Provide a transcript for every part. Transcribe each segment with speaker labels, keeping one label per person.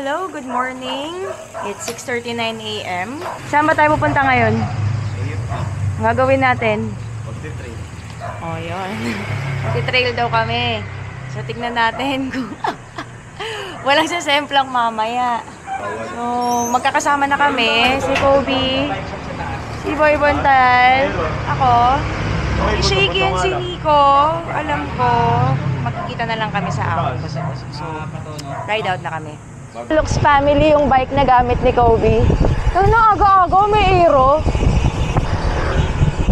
Speaker 1: Hello, good morning. It's 6:39 AM. Saan ba tayo pupunta ngayon? Ang gagawin natin?
Speaker 2: Magti-trail.
Speaker 1: Oh, yun. Magti-trail daw kami. So, tignan natin kung walang sasemplang mamaya. So, magkakasama na kami. Si Kobe, si Boy Bontal, ako, si Shaky and si Nico. Alam ko, magkikita na lang kami sa ako. So, ride out na kami. Lux family yung bike na gamit ni Kobe. Ano, aga-aga, may aero.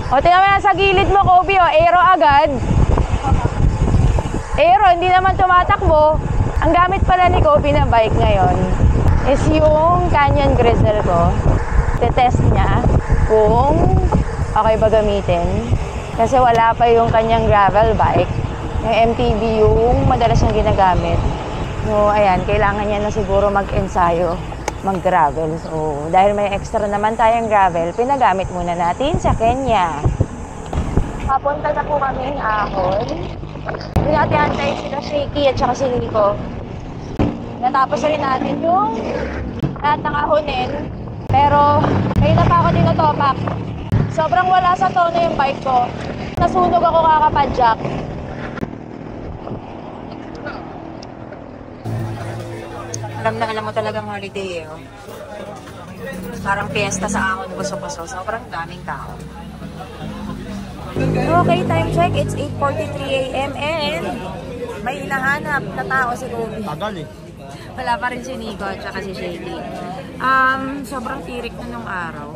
Speaker 1: O, tingnan mo yan sa gilid mo, Kobe, o, aero agad. Aero, hindi naman tumatakbo. Ang gamit pala ni Kobe na bike ngayon is yung Canyon Grizzle ko. Tetest niya kung okay ba gamitin. Kasi wala pa yung kanyang gravel bike. Yung MTB yung madalas niyang ginagamit. So, ayan, kailangan niya na siguro mag-ensayo, mag-gravel. So, dahil may extra naman tayong gravel, pinagamit muna natin sa Kenya. Papunta na po kami ng Ahon. Pinati-antay sila Shaky at saka si Nico. Natapos rin natin yung lahat ng ahonin. Pero, kayo na pa ako tinutopak. Sobrang wala sa tono yung bike ko. Nasunog ako kakapadjak. Alam mo talagang holiday eh. Oh. Parang fiesta sa Ahon, buso-buso. Sobrang daming tao. Okay, time check. It's 8:43 AM and may hinahanap na tao si Kobe.
Speaker 2: Tagal eh.
Speaker 1: Wala pa rin si Nico at saka si Shaky. Sobrang tirik na nung araw.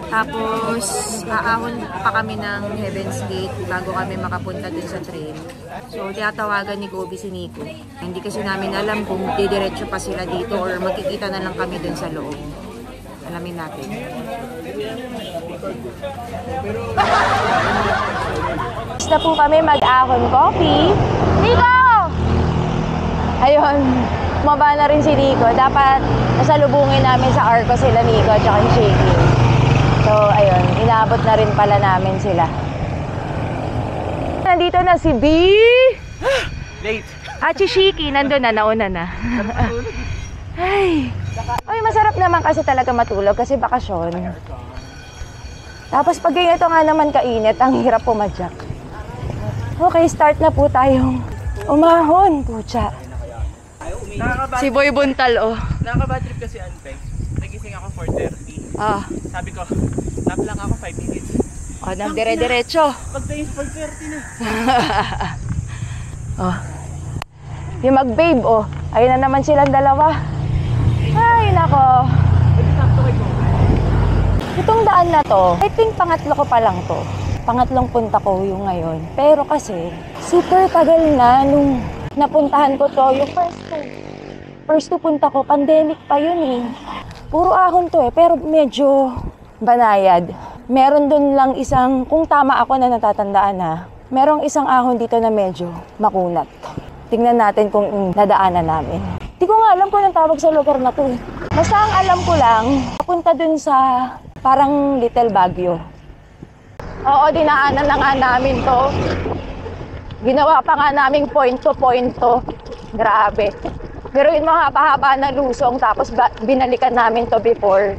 Speaker 1: Tapos, aahon pa kami ng Heaven's Gate bago kami makapunta dun sa trail. So, tinatawagan ni Kobe si Nico. Hindi kasi namin alam kung didiretso pa sila dito or magkikita na lang kami dun sa loob. Alamin natin. Basta po kami mag-ahon coffee. Nico! Ayun. Maba na rin si Nico. Dapat nasalubungin namin sa Arco sila Nico at saka si Shaky. So, ayun. Inaabot na rin pala namin sila. Nandito na si B.
Speaker 2: Late.
Speaker 1: At si Shaky. Nandun na. Nauna na. Ay. Ay, masarap naman kasi talaga matulog kasi bakasyon. Tapos pag ganito nga naman kainit, ang hirap pumadyak. Okay, start na po tayong umahon. Pucha. Si Boy Buntal, oh.
Speaker 2: Nakaka-bad trip kasi Anpex. Nagising ako 4:30.
Speaker 1: Ah.
Speaker 2: Sabi ko, nap lang ako 5 minutes.
Speaker 1: Oh, nagdire-diretso.
Speaker 2: Pagdating 4:30 na.
Speaker 1: Oh. Yung mag-babe, oh. Ayun na naman silang dalawa. Ay, nako. Itong daan na to, I think pangatlo ko pa lang to. Pangatlong punta ko yung ngayon. Pero kasi, super tagal na nung napuntahan ko to. Yung first to punta ko, pandemic pa yun eh. Puro ahon to eh, pero medyo banayad. Meron dun lang isang, kung tama ako na natatandaan na, merong isang ahon dito na medyo makunat. Tingnan natin kung nadaanan namin. Di ko nga alam kung anong tawag sa lugar na to eh. Basta ang alam ko lang, papunta dun sa parang Little Baguio. Oo, dinaanan na nga namin to. Ginawa pa nga namin point to. Grabe. Pero yung mga pahaba na lusong, tapos binalikan namin to before.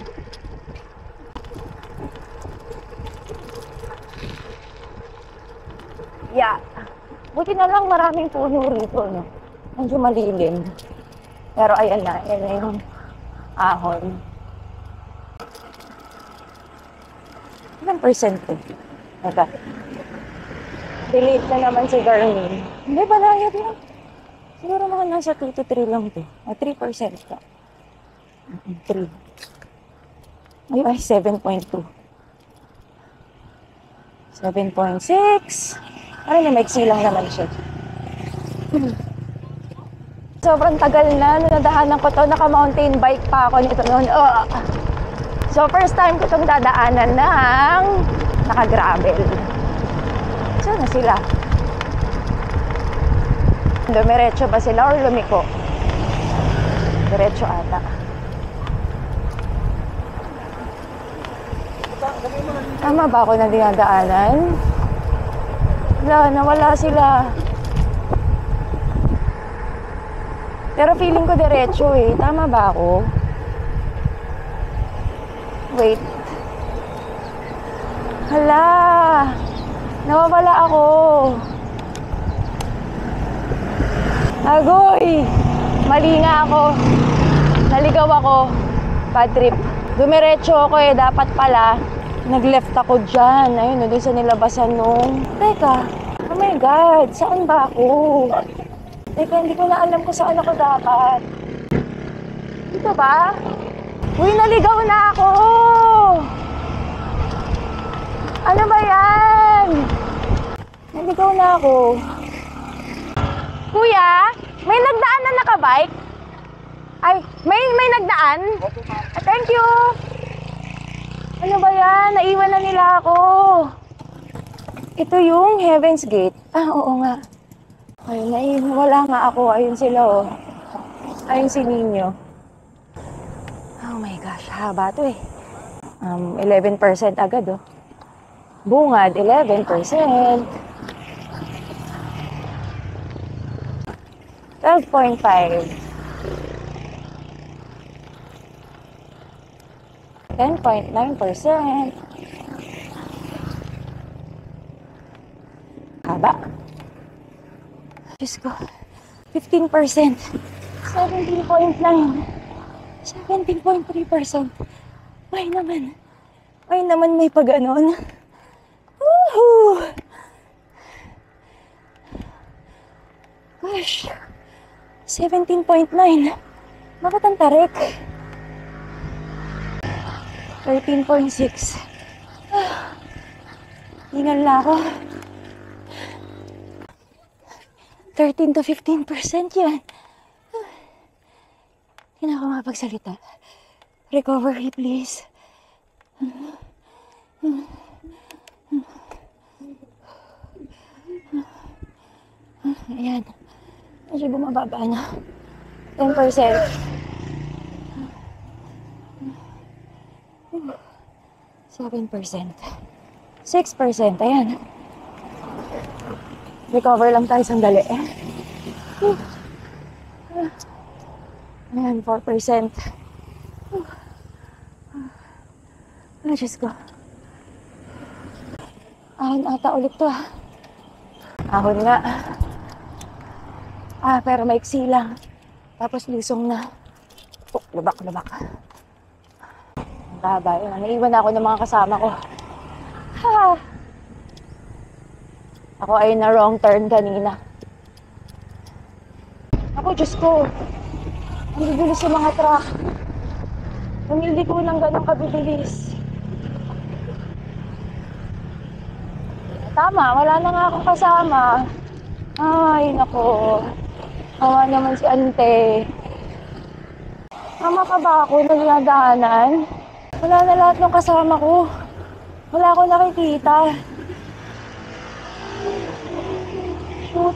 Speaker 1: Yeah. Buti na lang maraming puno rito, no? Medyo malilim. Pero ayan na yung ahon. Ilang percent to? Eka. Delete na naman si Garmin. Hindi, banayad lang. Siguro mga nasa 2 to 3 lang to. O 3% ka. 3. Ay, 7.2. 7.6. Parang na maiksi lang naman siya. Sobrang tagal na. Nadaanan ko to. Naka-mountain bike pa ako nito noon. So, first time ko itong dadaanan ng naka-gravel. Saan na sila? Dumiretso ba sila or lumiko? Diretso ata. Tama ba ako na dinadaanan? Wala, nawala sila. Pero feeling ko diretso eh. Tama ba ako? Wait. Hala! Nawawala ako. Agoy! Mali nga ako. Naligaw ako. Bad trip. Dumiretso ako eh. Dapat pala. Nag-left ako dyan. Ayun, doon sa nilabasan nung... Teka. Oh my God. Saan ba ako? Teka, hindi ko na alam kung saan ako dapat. Dito ba? Uy, naligaw na ako! Ano ba yan? Naligaw na ako. Kuya, may nagdaan na nakabike? Ay, may nagdaan? Thank you! Ano ba yan? Naiwan na nila ako. Ito yung Heaven's Gate. Ah, oo nga. Ayun, wala nga ako. Ayun sila, oh. Ayun si Nino. Oh my gosh, haba to eh. 11% agad, oh. Bungad, 11%. 12.5. 10.9%. Haba. Diyos ko. 15%. 17.9. 17.3%. Ay naman. Ay naman may pag-anon. Woohoo! Gosh. 17.9. Bakit ang tarik? 13.6. Hingal na ako. 13 to 15% yan. Hindi na ako mapagsalita. Recovery, please. Ayan. Medyo bumababa na. 10%. 7%. 6%. Ayan. Recover lang tayo sandali. Ayan, 4%. Ah, Diyos ko. Ahon ata ulit to ah. Ahon nga. Ah, pero maiksi lang. Tapos lusong na. Oh, labak. Ang baba yun. Naiwan ako ng mga kasama ko. Ha! Ako ay na wrong turn kanina. Ako, Diyos ko. Ang bibilis yung mga truck. Hindi ko lang ganun kabilis. Tama, wala na nga akong kasama. Ay, nako. Awa naman si ante. Tama ka ba ako nagdadaanan? Wala na lahat ng kasama ko. Wala akong nakikita. Shoot.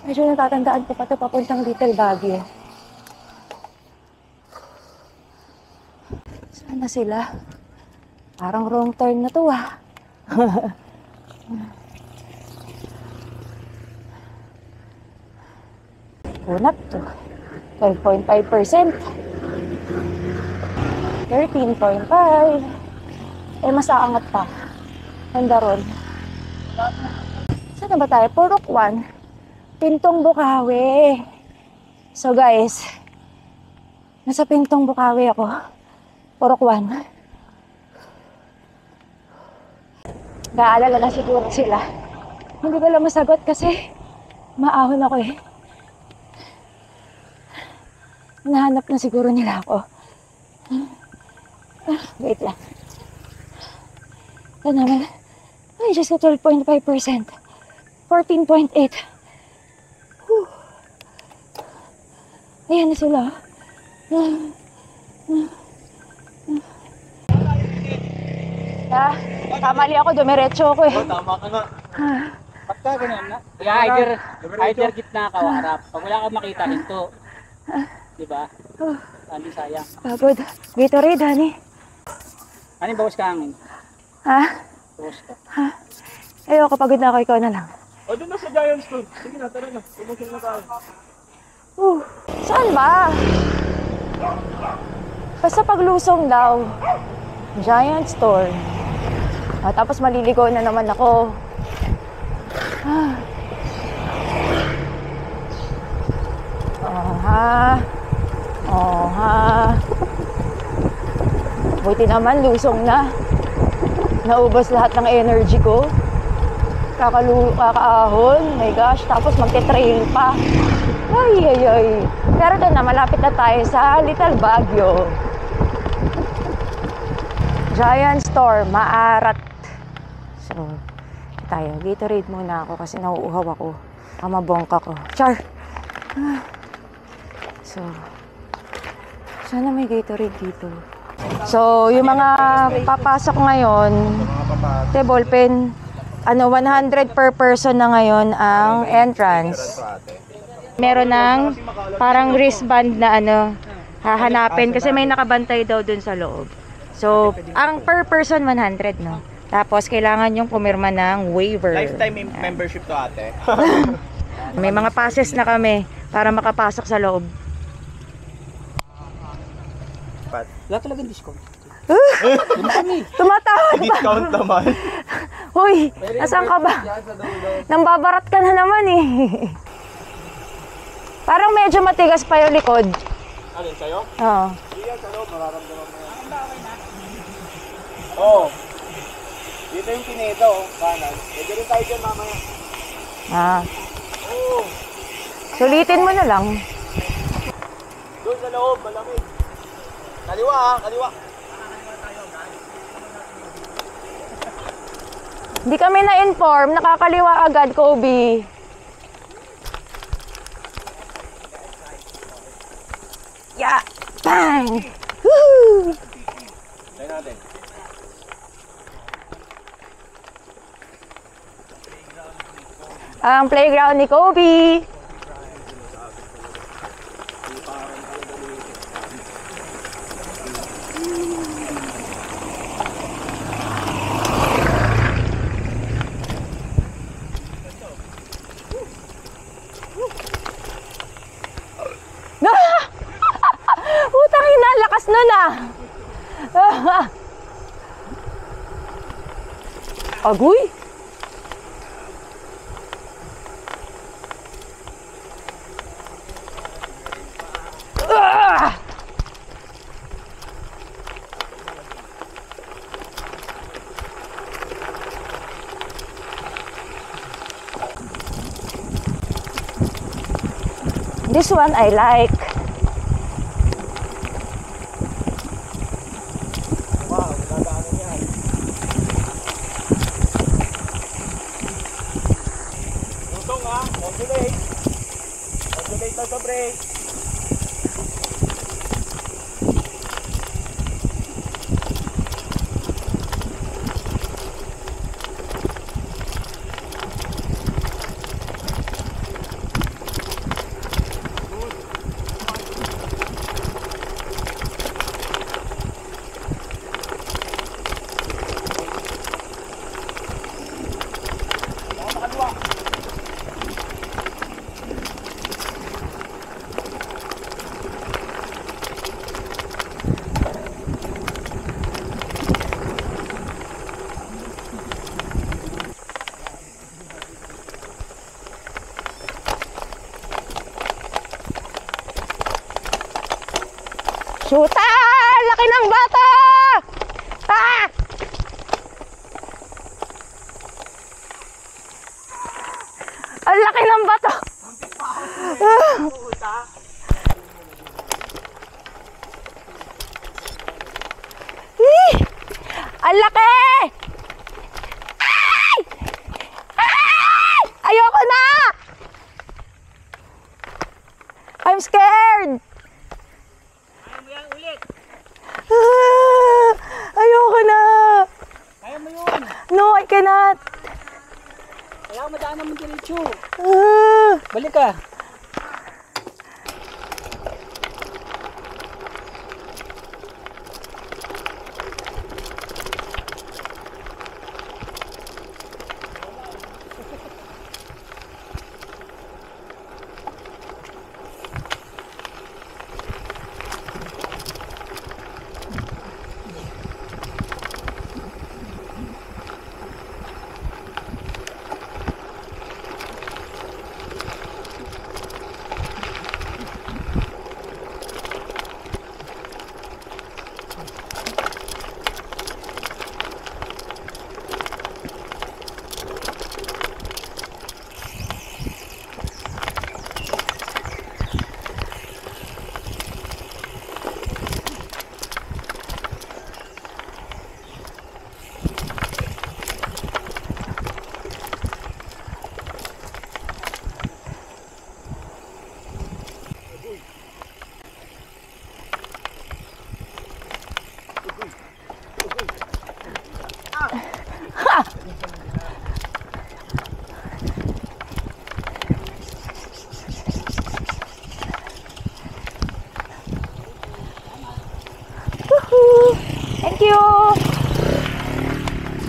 Speaker 1: Medyo natatandaan ko pa ito papuntang Little Baguio. Saan na sila? Parang wrong turn na to ah. Unat to. 12.5%. 13.5. Eh, mas aangat pa. Handa ron. Saan na ba tayo? Purok 1. Pintong Bukawi. So guys, nasa Pintong Bukawi ako. Purok 1. Naalala na siguro sila. Hindi ko lang masagot kasi maahon ako eh. Nahanap na siguro nila ako. Wait lang. Ito naman. Ay, just 12.5%. 14.8. Ayan na sila. Kamali ako, dumiretso ako eh.
Speaker 2: Tama ka nga. Pagka ganun na. Kaya either gitna ka o harap. Pag wala kang makita, hinto. Diba? Hindi sayang.
Speaker 1: Pagod. Gatorade, honey.
Speaker 2: Ano yung bawas ka hangin?
Speaker 1: Ha?
Speaker 2: Bawas ka.
Speaker 1: Ha? Ayoko, pagod na ako. Ikaw na lang.
Speaker 3: O, doon na sa Giant Store. Sige na, tara na. Pumusok na tayo.
Speaker 1: Saan ba? Basta paglusong daw. Giant Store. Tapos maliligo na naman ako. Oh ha. Buti naman lusong na. Naubos lahat ng energy ko. Kakaahon. My gosh. Tapos magte-trail pa. Ay. Pero doon na, malapit na tayo sa Little Baguio. Giant Store, Maarat. So, tayo. Gatorade muna ako kasi nauuhaw ako. Kamabongka ko. Char! So, sana may Gatorade dito. So, yung mga papasok ngayon, ballpen, 100 per person na ngayon ang entrance. Meron ng parang wristband na hahanapin kasi may nakabantay daw dun sa loob. So, ang per person 100, no? Tapos, kailangan yung pumirma ng waiver.
Speaker 3: Lifetime membership to ate.
Speaker 1: May mga passes na kami para makapasok sa loob.
Speaker 2: Wala talagang discount.
Speaker 1: Tumatawad pa.
Speaker 3: Discount naman.
Speaker 1: Hoy, asan ka ba? Nambabarat ka na naman eh. Parang medyo matigas pa yung likod.
Speaker 3: Alin sa'yo?
Speaker 1: Oo.
Speaker 3: Iyan sa loob, mararamdaman mo yan. Oo. Dito yung pinito, kanan. Pwede rin tayo dyan mamaya. Oo.
Speaker 1: Sulitin mo na lang.
Speaker 3: Doon sa loob, malamig. Kaliwa kaliwa.
Speaker 1: Hindi kami na-inform, nakakaliwa agad, Kobe. Yeah! Bang! Woo!
Speaker 3: Tayo natin.
Speaker 1: Ang playground ni Kobe. Putang ina, lakas nun ah. Agoy. This one I like.
Speaker 3: Wow, nagagaanan yan. Tutong ha, modulate. Modulate na sa brake.
Speaker 1: Shoota! Laki ng bata! Ah! Ang laki ng bato! Ang laki! Ay! Ay! Ayoko na! I'm scared!
Speaker 2: Kaya mo yan ulit.
Speaker 1: Ayoko na!
Speaker 2: Kaya mo yun.
Speaker 1: No, I cannot!
Speaker 2: Kaya madaan naman diretso.
Speaker 1: Ah!
Speaker 2: Balik ka.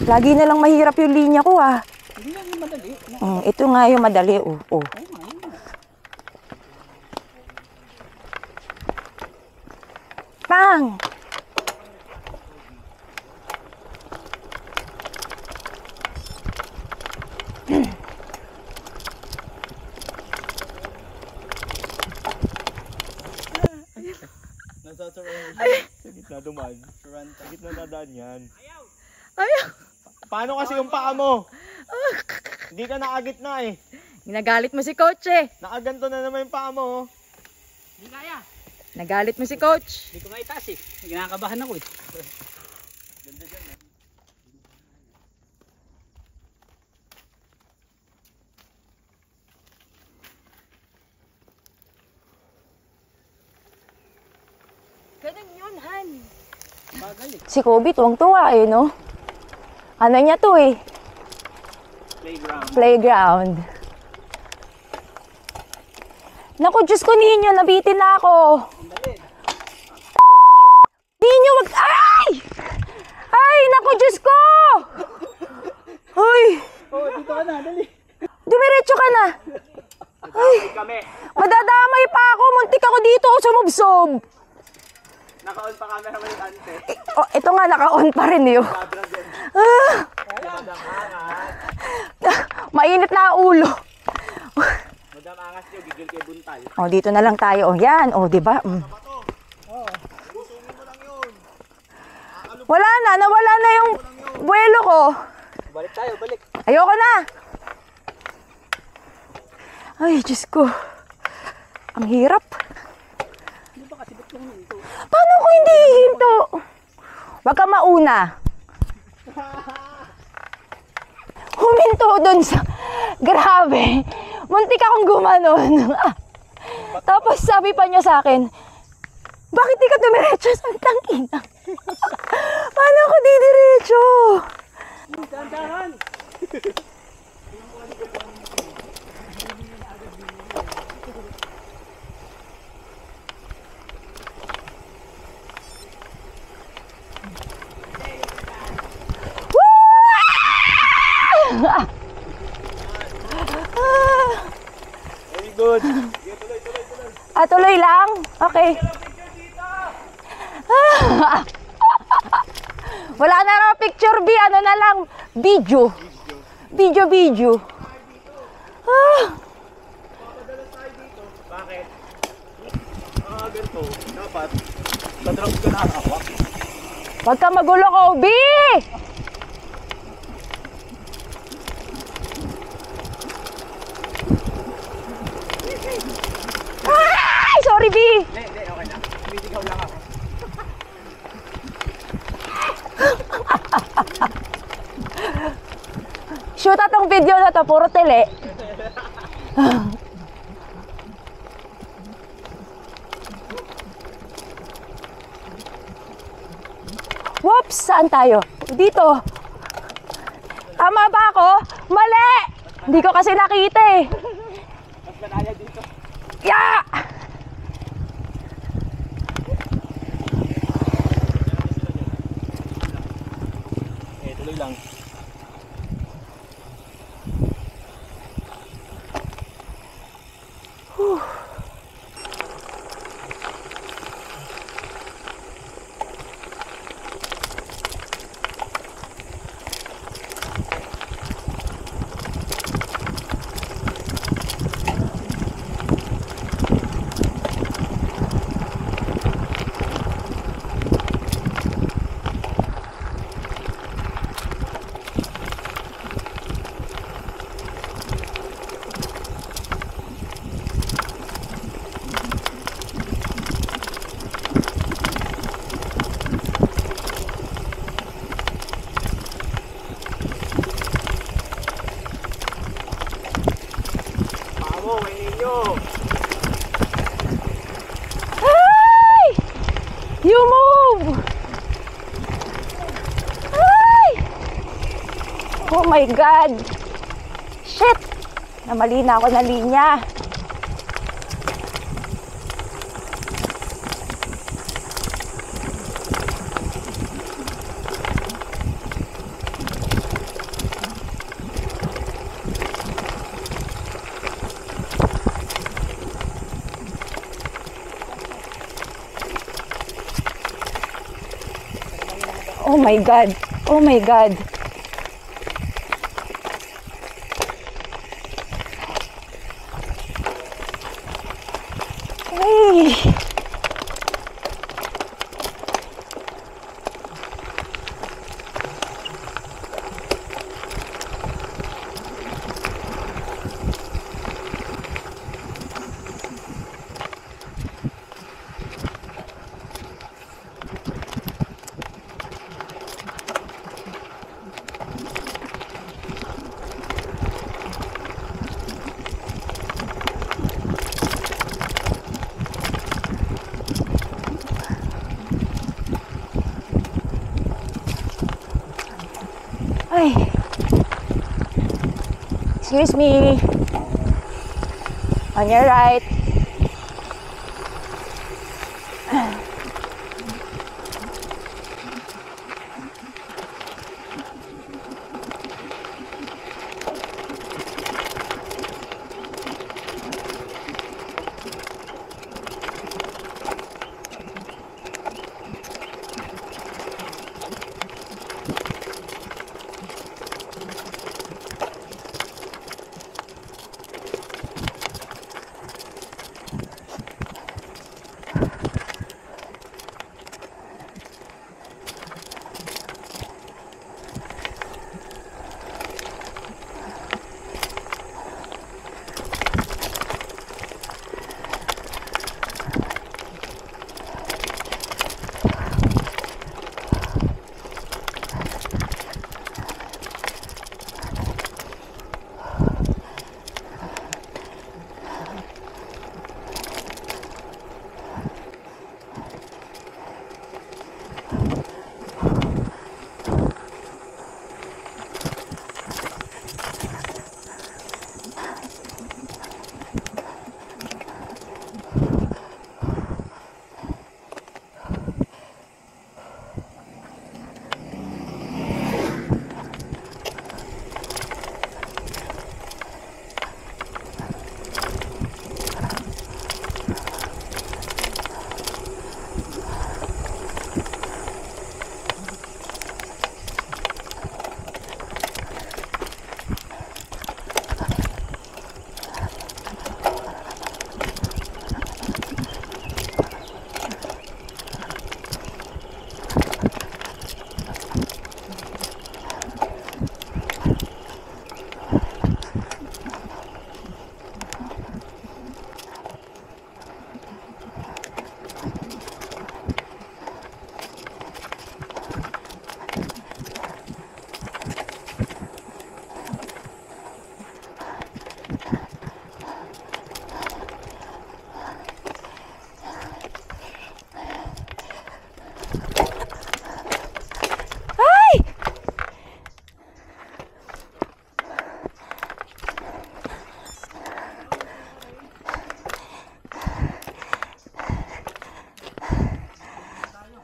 Speaker 1: Lagi na lang mahirap yung linya ko ah.
Speaker 2: Hindi lang yung madali.
Speaker 1: Ito nga yung madali oh. Pang!
Speaker 3: Nasa sa gitna dumaan. Sa gitna nadaan yan.
Speaker 1: Ayaw!
Speaker 3: Paano kasi yung paa mo? Hindi ka nakagitna eh.
Speaker 1: Ginagalit mo si coach eh.
Speaker 3: Nakaganto na naman yung paa mo.
Speaker 2: Hindi kaya.
Speaker 1: Nagalit mo si coach.
Speaker 2: Hindi ko nga itaas eh. Ginakabahan ako eh.
Speaker 3: Ganda dyan eh.
Speaker 1: Ganun yun, Han.
Speaker 2: Bagal eh.
Speaker 1: Si Kobe, tuwang-tuwa eh, no? Ano niya to eh?
Speaker 3: Playground.
Speaker 1: Playground. Naku, Diyos ko ninyo, nabitin na ako.
Speaker 2: Dali.
Speaker 1: Ninyo, wag... Ay! Ay, naku, Diyos ko! Ay,
Speaker 2: Oh, dito ka na. Dali.
Speaker 1: dumiretso ka na. Ay,
Speaker 3: Kami.
Speaker 1: madadamay pa ako. Muntik ako dito, sumubsob.
Speaker 3: Naka-on pa camera mo yung ante.
Speaker 1: Oh, ito nga, naka-on pa rin yun. Ah, mainit na ang ulo.
Speaker 3: Madam angas nyo, gigil kay Buntal.
Speaker 1: Oh, dito na lang tayo. Oh, yan. Oh, di ba? Wala na, nawala na yung buwelo ko.
Speaker 2: Balik tayo, balik.
Speaker 1: Ayoko na. Ay, Diyos ko. Ang hirap.
Speaker 2: Hindi ba kasi ba't yung hinto?
Speaker 1: Paano ko hindi hihinto? Huwag ka mauna. Huminto dun sa... Grabe. Muntik akong gumanon. Tapos sabi pa niya sa akin, bakit di ka dumiretso sa tangina? Paano ako didiretso?
Speaker 2: Dahan-dahan.
Speaker 3: Very good.
Speaker 1: Tuloy lang? Okay. Wala na raw picture B, ano na lang, video. Video.
Speaker 3: Bakit? Ganito. Dapat. Sa-drop ka nakakawak.
Speaker 1: Huwag ka magulo, Kobe! Ay, sorry, B!
Speaker 3: Hindi, okay na. Bibigyaw lang ako.
Speaker 1: Shoot atong video na to, puro tele. Whoops! Saan tayo? Dito. Tama ba ako? Mali! Hindi ko kasi nakita eh.
Speaker 3: Mas malaya dito.
Speaker 1: Yeah!
Speaker 3: Tuloy lang. Pamo, may ninyo.
Speaker 1: Ay! You move! Ay! Oh my God! Shit! Namali na ako ng linya. Oh my God. Oh my God. Ay. Ay. Excuse me. On your right.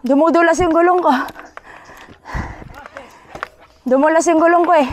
Speaker 1: Dumudulas yung gulong ko. Dumulas yung gulong ko eh.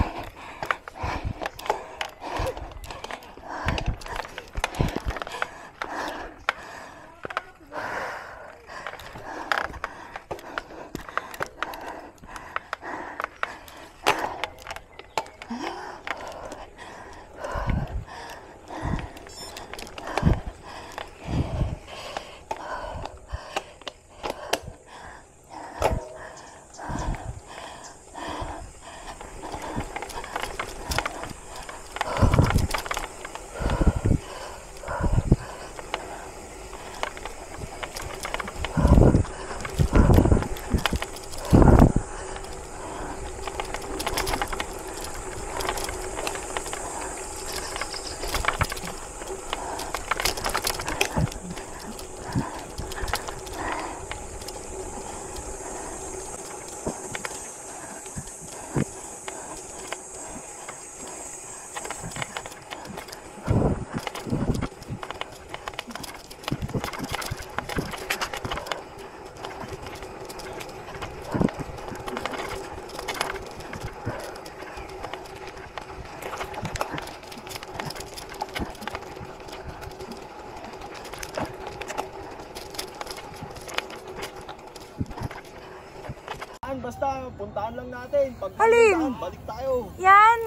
Speaker 3: puntahan lang natin. Pag
Speaker 1: Alin?
Speaker 3: puntahan, balik tayo.
Speaker 1: Yan.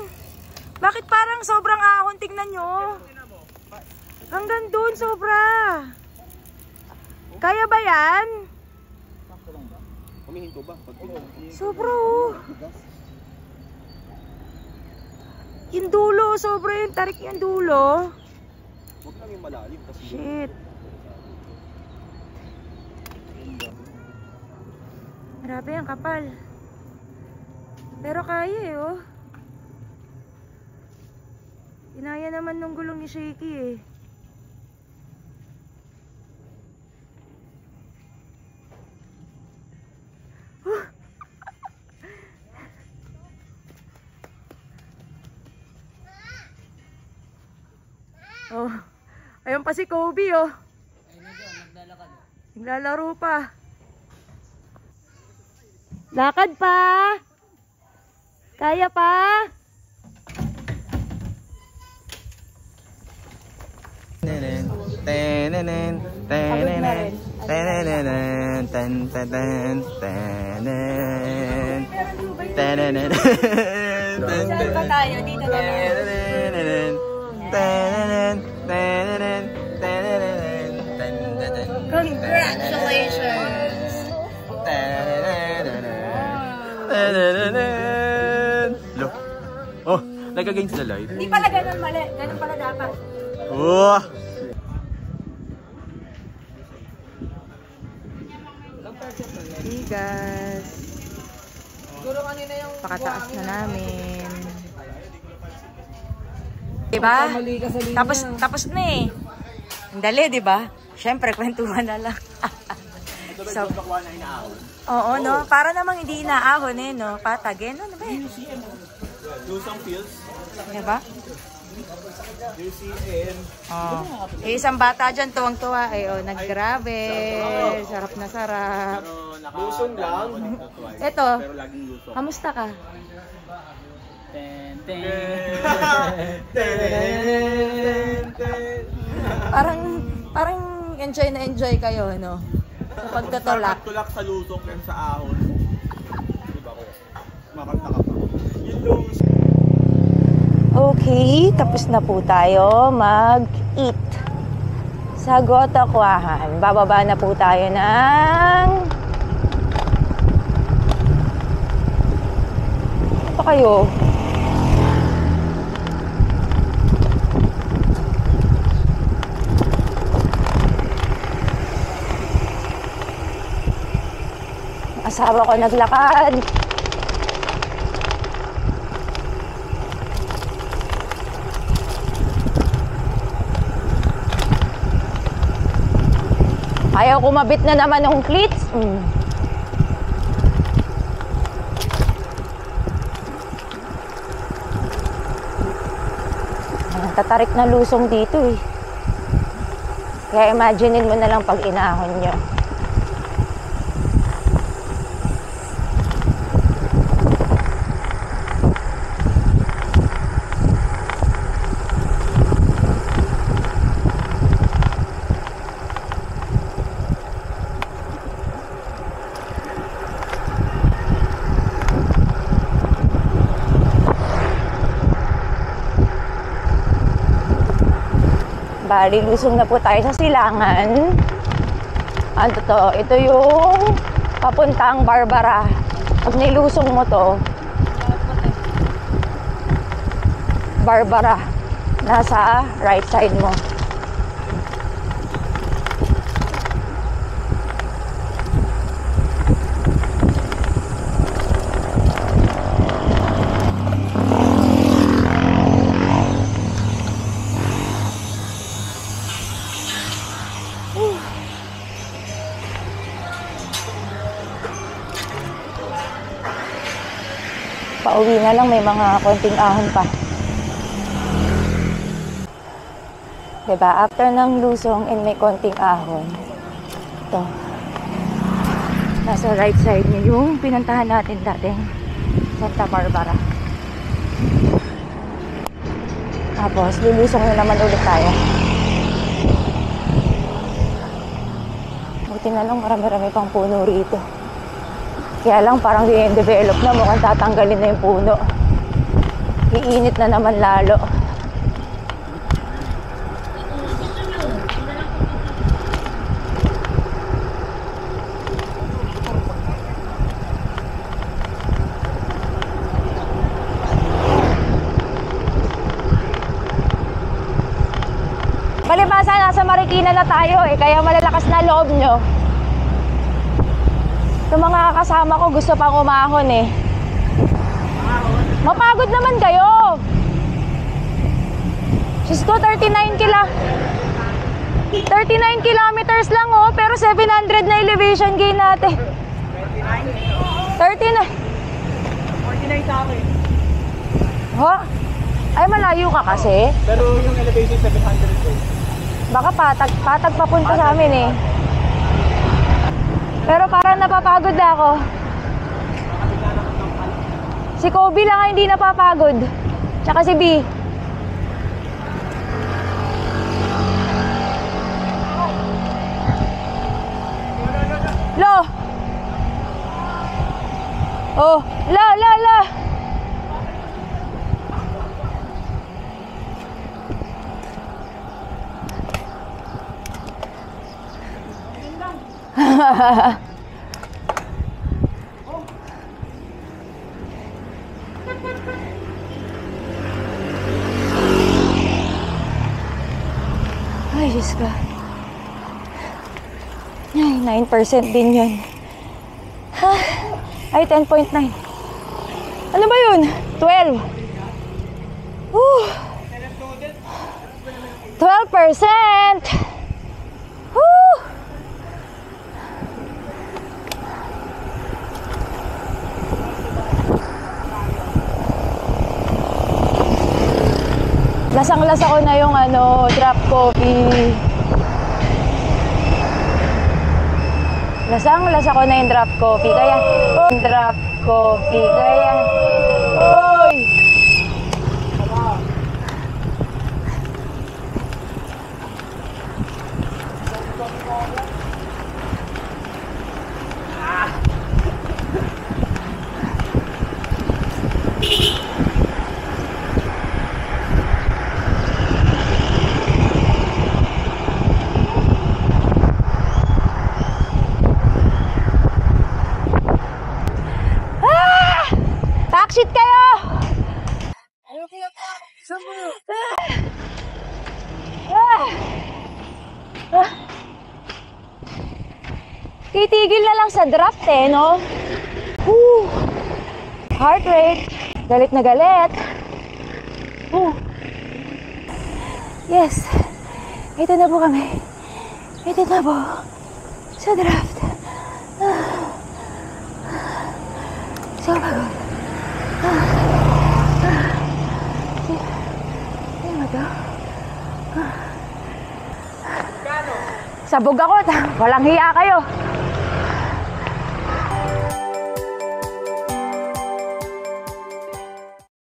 Speaker 1: Bakit parang sobrang ahon? Tignan nyo. Hanggang doon, sobra. Kaya ba yan?
Speaker 3: Humihinto ba? Pag
Speaker 1: Sobra oh. Yung dulo, sobra yung tarik yung dulo.
Speaker 3: huwag lang yung malalim. Kasi
Speaker 1: Shit. Grabe ang kapal. Pero kaya eh oh. Inaya naman nung gulong ni Shaky eh. Oh. Ayun pa si Kobe oh. Naglalaro pa. Lakad pa. Kaya pa. Saan ba tayo? Dito naman. Congratulations!
Speaker 3: Look. Oh, nag-again sila live.
Speaker 1: Hindi pala ganun mali. Ganun pala dapat.
Speaker 3: Oh!
Speaker 1: Bigas. Pakataas na namin. Diba? Tapos na eh. Ang dali, diba? Siyempre, kwentuhan na lang. So, oo, no? Para namang hindi inaahon eh, no? Patagin, ano ba eh?
Speaker 3: Lusang Fields.
Speaker 1: Diba?
Speaker 3: UCM.
Speaker 1: Oh. Isang bata dyan, tuwang-tuwa. Eh, oh, nag-gravel. Sarap na sarap.
Speaker 3: Lusong lang.
Speaker 1: Eto,
Speaker 3: Pero laging lusong.
Speaker 1: kamusta ka?
Speaker 2: Ten, ten.
Speaker 1: Parang enjoy na enjoy kayo, no? Sa pagtatulak.
Speaker 3: Tulak sa lusong yan sa ahon. Diba ko? Makanta ka pa. Yun lusong.
Speaker 1: Okay, tapos na po tayo mag-eat sa Gotakwahan. Bababa na po tayo ng... Ano pa kayo? Asawa ko naglakad. Ayaw kumabit na naman ng cleats. Tatarik na lusong dito eh. Kaya imaginein mo na lang pag inahon nyo. Bali, lusong na po tayo sa Silangan. Ano to? Ito yung papuntang Barbara. Pag nilusong mo to, Barbara, nasa right side mo. Pauwi na lang, may mga konting ahon pa. Diba? After ng lusong and may konting ahon. Ito. Nasa right side niya yung pinuntahan natin dating Santa Barbara. Tapos, lulusong na naman ulit tayo. Buti na lang marami-rami pang puno rito. Kaya lang parang develop na, mukhang tatanggalin na yung puno. Iinit na naman lalo. Palibasa, nasa Marikina na tayo eh, kaya malalakas na loob nyo. Yung mga kasama ko gusto pang umahon eh. Mapagod naman kayo. Diyos ko, 39 kilometers lang oh, pero 700 na elevation gain natin. 39.
Speaker 2: 49 sa akin.
Speaker 1: Ho? Ay, malayo ka kasi.
Speaker 2: Pero yung elevation 700 ko.
Speaker 1: Baka patag papunta sa amin eh. Pero parang napapagod na ako. Si Kobe lang ang hindi napapagod. Tsaka si B. Lo! Oh, la! Ay, Diyos ko. Ay, 9% din yun. Ay, 10.9. Ano ba yun? 12. 12%! Woo! Lasang-lasa ko na yung drop coffee. Lasang-lasa ko na yung drop coffee. Kaya, drop coffee. Kaya, oy! Backseat kayo! Titigil na lang sa draft eh, no? Heart rate. Galit na galit. Yes. Ito na po kami. Ito na po. Sa draft. So pagod. Sabog ako. Walang hiya kayo.